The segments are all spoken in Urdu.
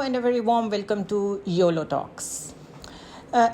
and a very warm welcome to YOLO Talks.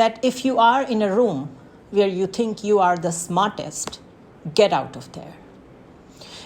that if you are in a room where you think you are the smartest, get out of there.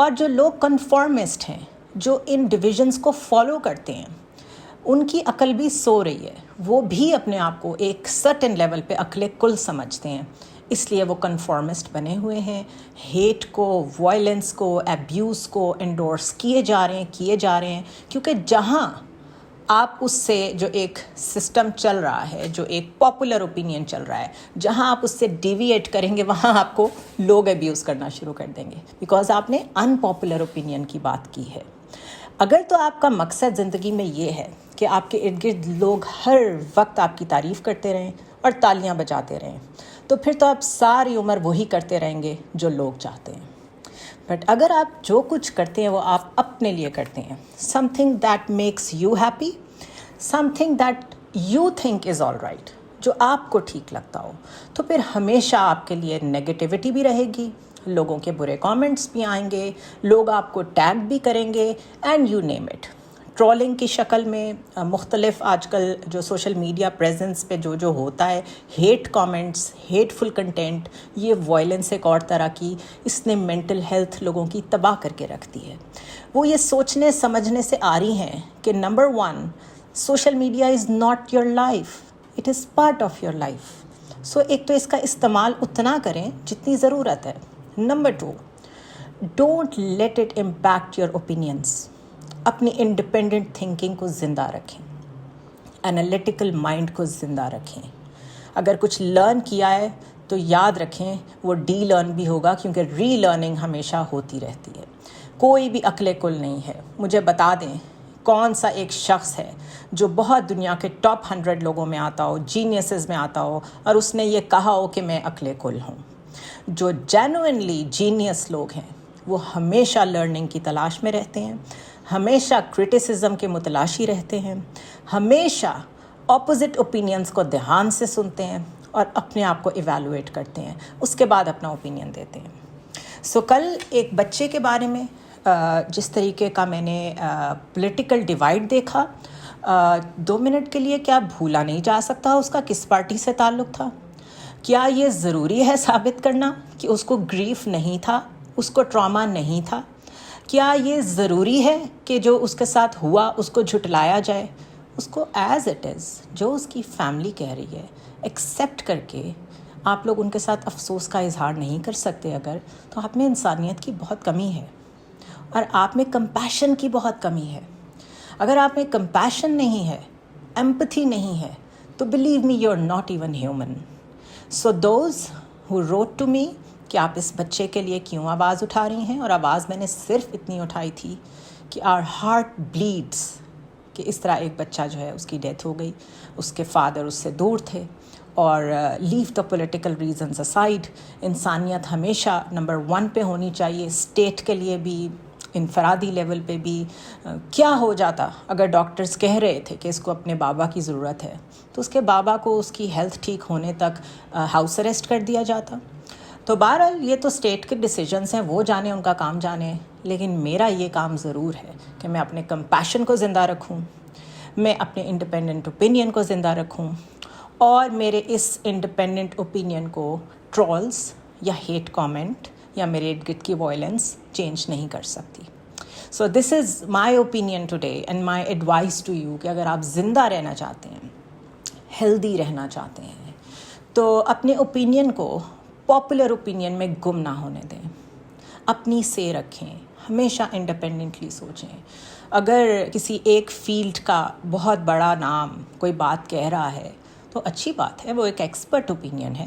اور جو لوگ کنفارمسٹ ہیں، جو ان ڈویژنس کو فالو کرتے ہیں، ان کی عقل بھی سو رہی ہے. وہ بھی اپنے آپ کو ایک سرٹن لیول پہ عقل کل سمجھتے ہیں، اس لیے وہ کنفارمسٹ بنے ہوئے ہیں. ہیٹ کو، وائلنس کو، ایبیوز کو انڈورس کیے جا رہے ہیں کیونکہ جہاں آپ اس سے جو ایک سسٹم چل رہا ہے، جو ایک پاپولر اوپینین چل رہا ہے، جہاں آپ اس سے ڈیویٹ کریں گے وہاں آپ کو لوگ ایبیوز کرنا شروع کر دیں گے، بیکاز آپ نے ان پاپولر اوپینین کی بات کی ہے. اگر تو آپ کا مقصد زندگی میں یہ ہے کہ آپ کے ارد گرد لوگ ہر وقت آپ کی تعریف کرتے رہیں اور تالیاں بجاتے رہیں، تو پھر تو آپ ساری عمر وہی کرتے رہیں گے جو لوگ چاہتے ہیں. بٹ اگر آپ جو کچھ کرتے ہیں وہ آپ اپنے لیے کرتے ہیں، some thing that makes you happy, some thing that you think is all right, جو آپ کو ٹھیک لگتا ہو، تو پھر ہمیشہ آپ کے لیے نیگیٹیوٹی بھی رہے گی، لوگوں کے برے کامنٹس بھی آئیں گے، لوگ آپ کو ٹیگ بھی کریں گے، and you name it. Trolling کی شکل میں مختلف آج کل جو سوشل میڈیا پریزنس پہ جو ہوتا ہے، ہیٹ کامنٹس، ہیٹ فل کنٹینٹ، یہ وائلنس ایک اور طرح کی، اس نے مینٹل ہیلتھ لوگوں کی تباہ کر کے رکھ دی ہے. وہ یہ سوچنے سمجھنے سے آ رہی ہیں کہ number 1، social media is not your life, it is part of your life. So ایک تو اس کا استعمال اتنا کریں جتنی ضرورت ہے. Number 2، don't let it impact your opinions. اپنی انڈیپینڈنٹ تھنکنگ کو زندہ رکھیں، انالیٹیکل مائنڈ کو زندہ رکھیں. اگر کچھ لرن کیا ہے تو یاد رکھیں وہ ڈی لرن بھی ہوگا، کیونکہ ری لرننگ ہمیشہ ہوتی رہتی ہے. کوئی بھی عقل کل نہیں ہے. مجھے بتا دیں کون سا ایک شخص ہے جو بہت دنیا کے ٹاپ 100 لوگوں میں آتا ہو، جینیسز میں آتا ہو، اور اس نے یہ کہا ہو کہ میں عقل کل ہوں. جو جینوئنلی جینیس لوگ ہیں وہ ہمیشہ لرننگ کی تلاش میں رہتے ہیں، ہمیشہ کرٹیسزم کے متلاشی رہتے ہیں، ہمیشہ اپوزٹ اوپینینس کو دھیان سے سنتے ہیں اور اپنے آپ کو ایویلویٹ کرتے ہیں، اس کے بعد اپنا اوپینین دیتے ہیں. سو کل ایک بچے کے بارے میں جس طریقے کا میں نے پولیٹیکل ڈیوائڈ دیکھا، 2 منٹ کے لیے کیا بھولا نہیں جا سکتا اس کا کس پارٹی سے تعلق تھا. کیا یہ ضروری ہے ثابت کرنا کہ اس کو گریف نہیں تھا، اس کو ٹراما نہیں تھا؟ کیا یہ ضروری ہے کہ جو اس کے ساتھ ہوا اس کو جھٹلایا جائے؟ اس کو ایز اٹ از، جو اس کی فیملی کہہ رہی ہے، ایکسیپٹ کر کے آپ لوگ ان کے ساتھ افسوس کا اظہار نہیں کر سکتے اگر، تو آپ میں انسانیت کی بہت کمی ہے اور آپ میں کمپیشن کی بہت کمی ہے. اگر آپ میں کمپیشن نہیں ہے، ایمپتھی نہیں ہے، تو believe me you are not even human. So those who wrote to me کہ آپ اس بچے کے لیے کیوں آواز اٹھا رہی ہیں، اور آواز میں نے صرف اتنی اٹھائی تھی کہ آر ہارٹ بلیڈس کہ اس طرح ایک بچہ جو ہے اس کی ڈیتھ ہو گئی، اس کے فادر اس سے دور تھے. اور لیو دا پولیٹیکل ریزنز اسائڈ، انسانیت ہمیشہ نمبر 1 پہ ہونی چاہیے. اسٹیٹ کے لیے بھی، انفرادی لیول پہ بھی. کیا ہو جاتا اگر ڈاکٹرز کہہ رہے تھے کہ اس کو اپنے بابا کی ضرورت ہے، تو اس کے بابا کو اس کی ہیلتھ ٹھیک ہونے تک ہاؤس اریسٹ کر دیا جاتا. تو بہرحال یہ تو اسٹیٹ کے ڈیسیجنس ہیں، وہ جانے، ان کا کام جانے. لیکن میرا یہ کام ضرور ہے کہ میں اپنے کمپیشن کو زندہ رکھوں، میں اپنے انڈیپینڈنٹ اوپینین کو زندہ رکھوں، اور میرے اس انڈیپینڈنٹ اوپینین کو ٹرولز یا ہیٹ کامنٹ یا میرے ارد گرد کی وائلنس چینج نہیں کر سکتی. So this is my opinion today and my advice to you کہ اگر آپ زندہ رہنا چاہتے ہیں، ہیلدی رہنا چاہتے ہیں، تو اپنے اوپینین کو پاپولر اوپینین میں گم نہ ہونے دیں. اپنی سے رکھیں، ہمیشہ انڈیپینڈنٹلی سوچیں. اگر کسی ایک فیلڈ کا بہت بڑا نام کوئی بات کہہ رہا ہے تو اچھی بات ہے، وہ ایک ایکسپرٹ اوپینین ہے،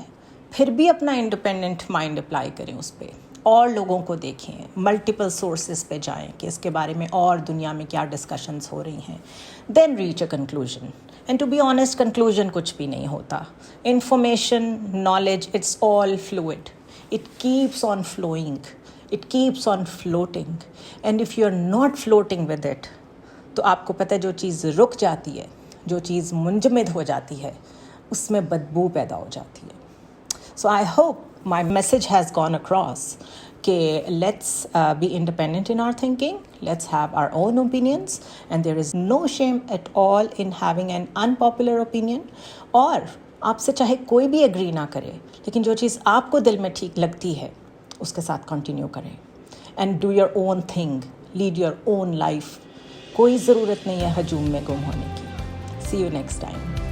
پھر بھی اپنا انڈیپینڈنٹ مائنڈ اپلائی کریں اس پہ، اور لوگوں کو دیکھیں، ملٹیپل سورسز پہ جائیں کہ اس کے بارے میں اور دنیا میں کیا ڈسکشنز ہو رہی ہیں، then reach a conclusion. And to be honest, conclusion کچھ بھی نہیں ہوتا. Information, knowledge, it's all fluid. It keeps on flowing, it keeps on floating. And if you are not floating with it, تو آپ کو پتہ ہے جو چیز رک جاتی ہے، جو چیز منجمد ہو جاتی ہے، اس میں بدبو پیدا ہو جاتی ہے. So I hope my message has gone across کہ let's be independent in our thinking, let's have our own opinions, and there is no shame at all in having an unpopular opinion. اور آپ سے چاہے کوئی بھی ایگری نہ کرے, لیکن جو چیز آپ کو دل میں ٹھیک لگتی ہے اس کے ساتھ کنٹینیو کریں. And do your own thing, lead your own life. کوئی ضرورت نہیں ہے ہجوم میں گم ہونے کی. سی یو نیکسٹ ٹائم.